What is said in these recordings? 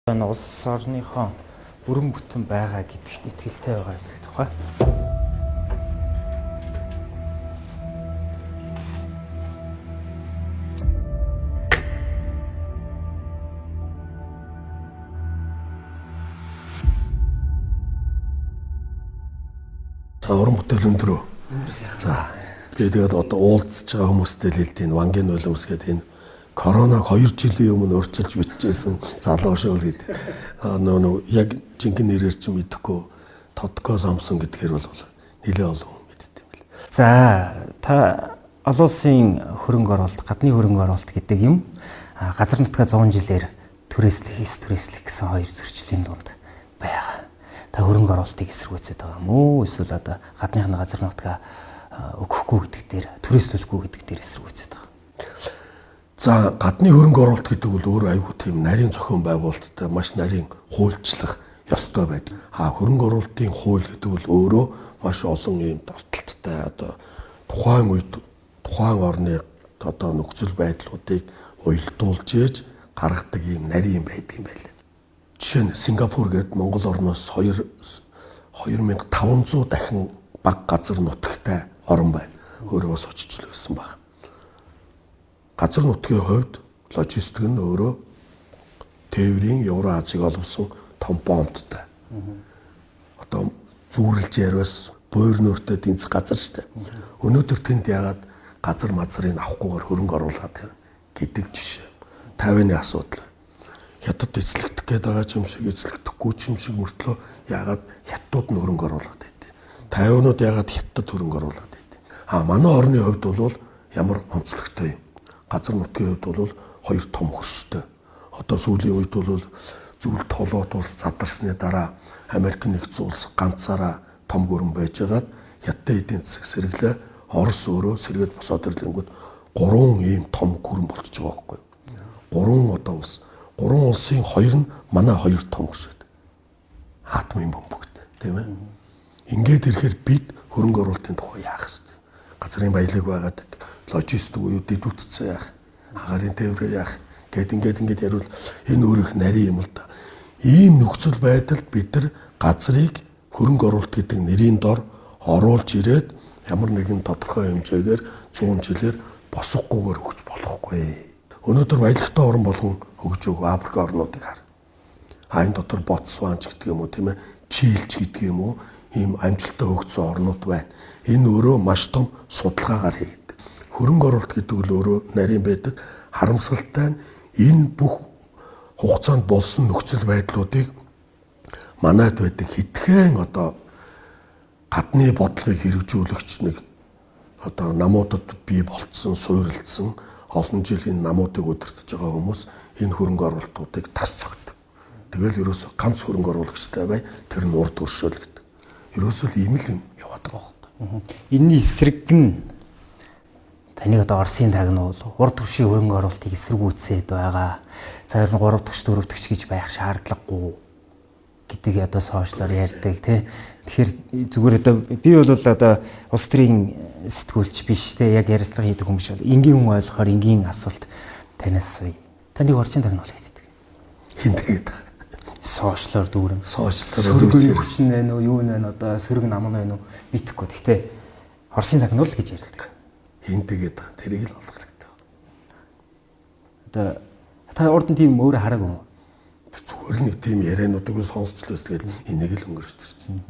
Улс орныхон бүрэн бүтэн байгаа гэдэгт итгэлтэй байгаа хэсэг тухай. За уран бүтээл өндрөө. За тэгээд одоо уулзж байгаа хүмүүстэй л хэлдэг Вангийн нулимс гэдэг энэ коронавиг 2 жилийн өмнө урьдчилж бичижсэн залуу шүү гэдэг. Нөө яг жинхэнэ нэрээр ч мэдэхгүй Тодко Самсон гэдгээр бол нэлээ олон хүн мэддэг юм бэл. За та олон улсын хөрөнгө оруулалт, гадны хөрөнгө оруулалт гэдэг юм газар нутгаа 100 жилээр түрээслэх гэсэн хоёр зөрчлийн дунд байгаа. Та хөрөнгө оруулалтыг эсэргүүцээд байгаа юм уу? Эсвэл одоо гадныхны газар нутгаа өгөхгүй гэдэг дээр, түрээслүүлэхгүй гэдэг дээр эсэргүүцээд байгаа. За гадны хөрөнгө оруулалт гэдэг бол өөр айгүй тийм нарийн зохион байгуулалттай маш нарийн хуульчлах ёстой байдаг. Хөрөнгө оруулалтын хууль гэдэг бол өөрөө маш олон юм давталттай одоо тухайн үед тухайн орны одоо нөхцөл байдлуудыг уялдуулж ээж гаргадаг юм нарийн байдаг юм байлаа. Жишээ нь Сингапур гэдэг Монгол орноос 2500 дахин бага газар нутагтай орн байна. Өөрөө бас очижлуулсан баг. Газар нутгийн хувьд логистик нь өөрөө тээврийн Евразийг олвсон том бомбтой. Одоо зүүрлж яраас буур нөртөд тэнцэх газар шүү дээ. Өнөөдөр тэнд ягаад газар мазрыг авахгүйгээр хөрөнгө оруулаад байна гэдэг жишээ. 50-ны асуудал. Хятад эзлэгдэх гээд байгаа юм шиг эзлэгдэхгүй юм шиг мөртлөө ягаад хятадууд нь хөрөнгө оруулаад байдیں۔ 50-нууд ягаад хятадд хөрөнгө оруулаад байдیں۔ Манай орны хувьд бол ямар онцлогтой юм. Газар нутгийн хувьд бол хоёр том хөрштэй. Одоо сүүлийн үед бол зүйл толгойд улс задарсны дараа Америк нэгдсэн улс ганцаараа том гүрэн байжгаад хятад эдийн засаг сэргэлээ Орос өөрөө сэргээд босоод ирлэнгүүд 3 ийм том гүрэн болчихж байгаа байхгүй юу? 3 одоо улс. 3 улсын 2 нь манай 2 том улс байдаг. Атомын бөмбөгтэй, тийм ээ. Ингээд ирэхээр бид хөрөнгө оруулалтын тухай яах вэ? Газрын баялаг байгаад логистик уу дэдвүтцээ яах, агарын тээврээ яах ингээд ярил энэ өөр их нарийн юм л да. Ийм нөхцөл байдалд бид нар газрыг хөрөнгө оруулалт гэдэг нэрийн дор оруулж ирээд ямар нэгэн тодорхой хэмжээгээр 100 жилээр босгохгүйгээр өгч болохгүй. Өнөөдөр баялагтай орн болгон өгж өг Африк орнуудыг хар. Энэ дотор Ботсван ч гэдэг юм уу тийм ээ, Чилч гэдэг юм уу, ийм амжилттай өгсөн орнууд байна. Энэ өөрөө маш том судалгаагаар хийгддэг. Хөрөнгө оруулалт гэдэг нь өөрөө нарийн байдаг. Харамсалтай нь энэ бүх хугацаанд болсон нөхцөл байдлуудыг манайд байдаг хитгэн одоо гадны бодлогыг хэрэгжүүлэгч нэг одоо намуудад бий болцсон, суурилдсан олон жилийн намуудыг удирдах байгаа хүмүүс энэ хөрөнгө оруулалтуудыг тас цогтдог. Тэгэл ерөөсө ганц хөрөнгө оруулагчтай бай тэр нь урд өршөөл гэдэг. Ерөөсөө л ийм л юм яваад байгаа байхгүй. Энэний эсрэг нь таныг одоо Оросын тагнуул урд түвшийн хөрөнгө оруулалтыг эсэргүүцээд байгаа. За 3 дахь 4 дахь гэж байх шаардлагагүй гэдэг одоо сошиалор ярьдаг тий. Тэгэхээр зүгээр одоо би бол одоо улс төрийн сэтгүүлч биш тий. Яг ярилцлага хийдэг хүн биш бол энгийн хүн ойлгохоор энгийн асуулт танаас суй. Таныг Оросын тагнуул гэдэг. Хин тэгээд сошиалор дүүрэн. Сошиалор дүүрэн хүчин байна уу, юу байна одоо сөрөг нам байна уу мэдэхгүй. Гэхдээ Оросын тагнуул гэж ярьдаг. Хин тэгээд тэрийг л олох хэрэгтэй. Одоо та урд нь тийм өөр хараагүй юм. Зүгээр нэг тийм яриануудыг сонсчлоос тэгэл энийг л өнгөрч чинь.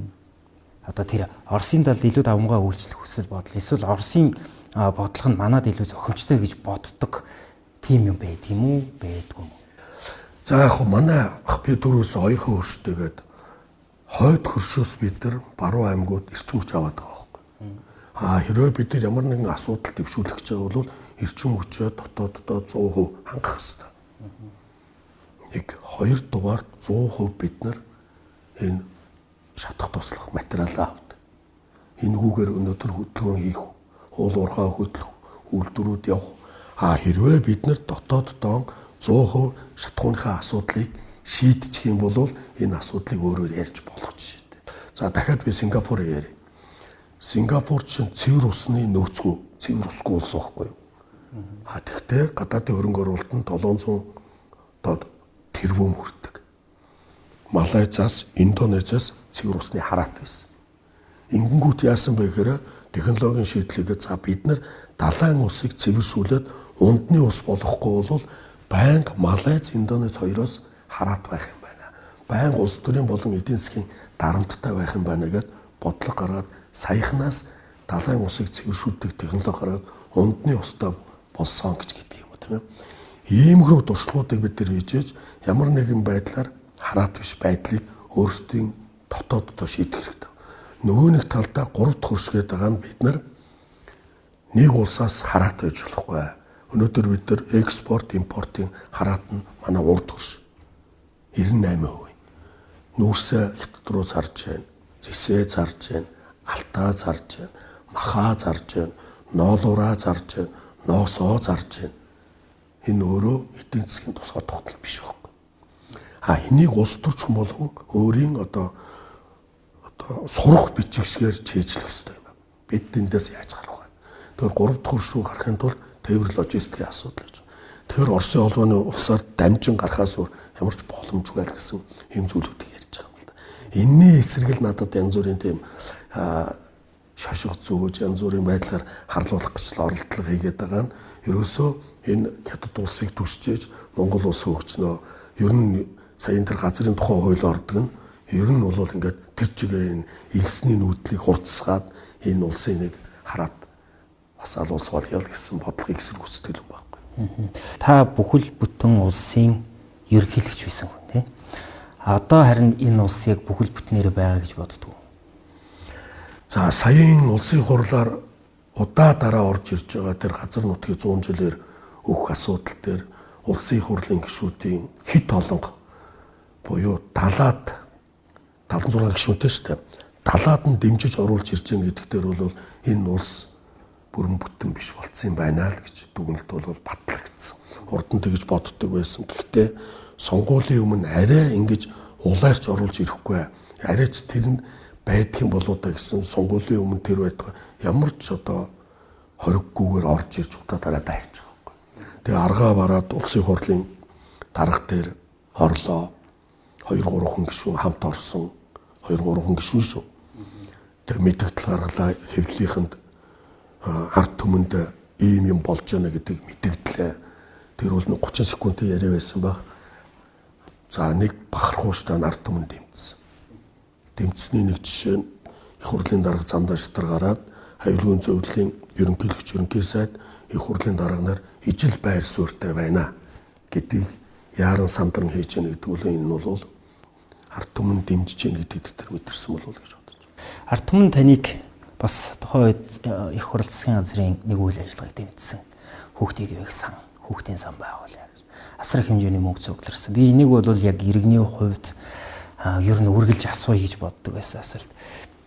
Одоо тэр Оросын талд илүү давмгаа үйлчлэх хүсэл бодол эсвэл Оросын бодлого нь манад илүү зохимжтой гэж боддог тийм юм байдаг юм уу? Байдгүй юм уу? За яг манай би дөрөвс 2 хөрштэйгээд хойд хөршөөс бид нар баруун аймагуд эрчим хүч аваад байгаа байхгүй. Хэрвээ бид нар ямар нэгэн асуудал дэвшүүлэх гэж байгаа бол эрчим хүчээ дотооддоо 100% хангах хэрэгтэй. Нэг 2 дугаар 100% бид нар энэ шатах туслах материалаа авдаг. Энэгүүгээр өнөөдөр хөдөлгөөн хийх, уул уурхай хөдлөх үйлдвэрүүд явах. Хэрвээ бид нар дотооддоо 100% шатахууныхаа асуудлыг шийдчих юм бол энэ асуудлыг өөрөөр ярьж болох жишээтэй. За дахиад би Сингапурыг ярив. Сингапур чинь цэвэр усны нөөцгүй, цэвэр усгүй улс байхгүй юу? Тэгэхдээ гадаадын хөрөнгө оруулалт нь 700 тэрбум хүрдэг. Малайзаас, Индонезиас цэвэр усны хараат байсан. Ингэнгүүт яасан бэ гэхээр технологийн шийдлийгээ за бид нар далайн усыг цэвэршүүлээд ундны ус болохгүй бол байнга Малайз, Индонез хоёроос хараат байх юм байна. Байнга улс төрийн болон эдийн засгийн дарамттай байх юм байна гэд бодлого гаргаад саяхнаас далайн усыг цэвэршүүлдэг технологи гаргаад ундны устай болсон гэж гэдэг юм уу тийм ээ. Иймэрхүү туршлагуудыг бид нар хийж ямар нэгэн байдлаар хараат биш байдлыг өөрсдийн дотооддоо шийдэх хэрэгтэй. Нөгөө нэг талдаа 3 дахь хөршгээд байгаа нь бид нар нэг улсаас хараат байж болохгүй. Өнөөдөр бид нар экспорт, импортын хараат нь манай урд хөрш 98%. Нүүрсээ хятад руу зарж байна. Зэсээ зарж байна. Алтаа зарж байна. Махаа зарж байна. Ноолуураа зарж байна. Ноосоо зарж байна. Энэ өөрөө эдийн засгийн тусгай тогтол биш байхгүй. Энийг улс төрч болон өөрийн одоо сурах бичигшгээр чийжлэх хэрэгтэй юм. Бид тэндээс яаж гарах вэ? Тэгэхээр 3 дахь хөрш рүү гарахын тулд тээвэр логистикийн асуудал гэж. Тэгэхээр Оросын холбооны улсаар дамжин гарахаас өөр ямар ч боломжгүй л гэсэн юм зүйлүүдийг ярьж байгаа юм л да. Энэний эсрэг л надад янз бүрийн тийм шашиг зүгөөж янз бүрийн байдлаар харлуулах гэж оролдлого хийгээд байгаа нь ерөөсөө энэ хятад улсыг түшжээж Монгол улс хөгжнөө. Ер нь сая энэ газрын тухай хууль ордог нь ер нь бол ингээд тэр чигээ энэ элсний нүүдлийг хурцсгаад энэ улсын нэг хараат бас алуус болёо гэсэн бодлогыг эсэргүүцдэг юм байхгүй. Та бүхэл бүтэн улсын ерөнхийлөгч байсан хүн тийм. Одоо харин энэ улс яг бүхэл бүтнээр байгаа гэж боддог. За саяын улсын хурлаар удаа дараа орж ирж байгаа тэр газар нутгийн 100 жилээр өөх асуудал дээр улсын хурлын гишүүдийн хит олонго буюу 76 гишүүнтэй шүү дээ. 70-аад нь дэмжиж оруулж ирж байгаа гэдэг дээр бол энэ улс бүрэн бүтэн биш болцсон юм байна л гэж дүгнэлт бол батлагдсан. Урд нь тэгж боддог байсан. Гэхдээ сонгуулийн өмнө арай ингэж улаарч оруулж ирэхгүй. Арайч тэр нь байдг юм болоо да гэсэн сонгуулийн өмнө тэр байтугай ямар ч одоо хориггүйгээр орж ирж удаа дараа дайрч байгаа байхгүй. Тэгээ аргаа бараад улсын хурлын дарга дээр орлоо. 2-3 хүн гишүүн хамт орсон. 2-3 хүн гишүүн шүү. Тэгээ мэдээлэл гаргалаа хэвлэлийнхэнд ард түмэнд ийм юм болж байна гэдэг мэдээлэлээ. Тэр бол 30 секундын яриа байсан баг. За нэг бахархууштай ард түмэнд дэмжсэн. Дэмжсэний нэг жишээ нь их хурлын дарга замдаа шатар гараад хавилгын зөвлөлийн ерөнхийлөгч ерөнхий сайд их хурлын дарганаар ижил байр суурьтай байна гэдгийг яаран сандран хийж яана гэдэг нь энэ бол ард түмэн дэмжиж яана гэдэг дээр мэдэрсэн болов уу гэж бодож байна. Ард түмэн таныг бас тухайн үед их хурл засгийн газрын нэг үйл ажиллагааг дэмжсэн. Хүүхдийн сан байгуулъя гэж. Асар их хэмжээний мөнгө цугларсан. Би энийг бол яг иргэний хувьд ер нь үргэлж асууя гэж боддог байсан асуулт.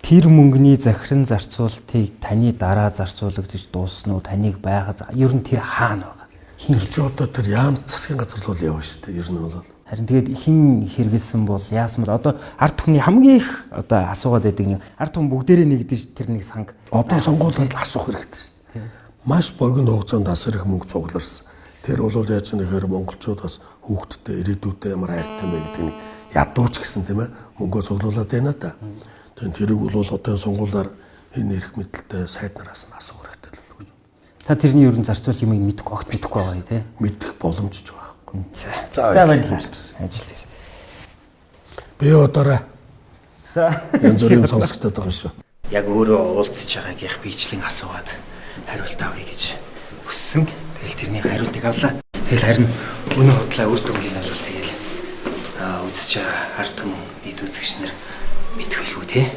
Тэр мөнгөний захиран зарцуулалтыг таны дараа зарцуулагдаж дуусна уу? Таныг байгаад ер нь тэр хаана байгаа? Хин ч одоо тэр яамт засгийн газар руу явна шүү дээ. Ер нь бол харин тэгээд хин хэрэгэлсэн бол яасан бол одоо ард түмний хамгийн их одоо асуугаад байдаг юм. Ард түмэн бүгдээрээ нэгдэж тэр нэг санг. Одоо сонгуулиуд асуух хэрэгтэй шүү дээ. Маш богино хугацаанд асар их мөнгө цугларсан. Тэр бол яаж нэхэр монголчууд бас хүүхдтэй ирээдүйдээ ямар хайртай мэ гэдэг нэг ядууч гэсэн тийм ээ мөнгөө цуглуулад байна да. Тэгээд тэрийг бол одоо сонгуулиар энэ эрх мэдэлтэй сайд нараас нь асуух хэрэгтэй л гэж. Та тэрний ерөн зарцуулах юмыг мэдэхгүй огт мэдэхгүй байгаа тий. Мэдэх боломжч байхгүй. За баярлалаа. Ажил хийсэн. Би одоорой. За янз бүрийн сонсогдоод байгаа шүү. Яг өөрөө уулзж байгаагийнх биечлэн асуугаад хариулт авъя гэж хүссэн. Тэгэл тэрний хариултыг авлаа. Тэгэл харин өнөө худлаа үр дүнгийн нь бол тэгэл үзэж байгаа ард түмэн нийт үзэгч нар мэдэх байлгүй тий.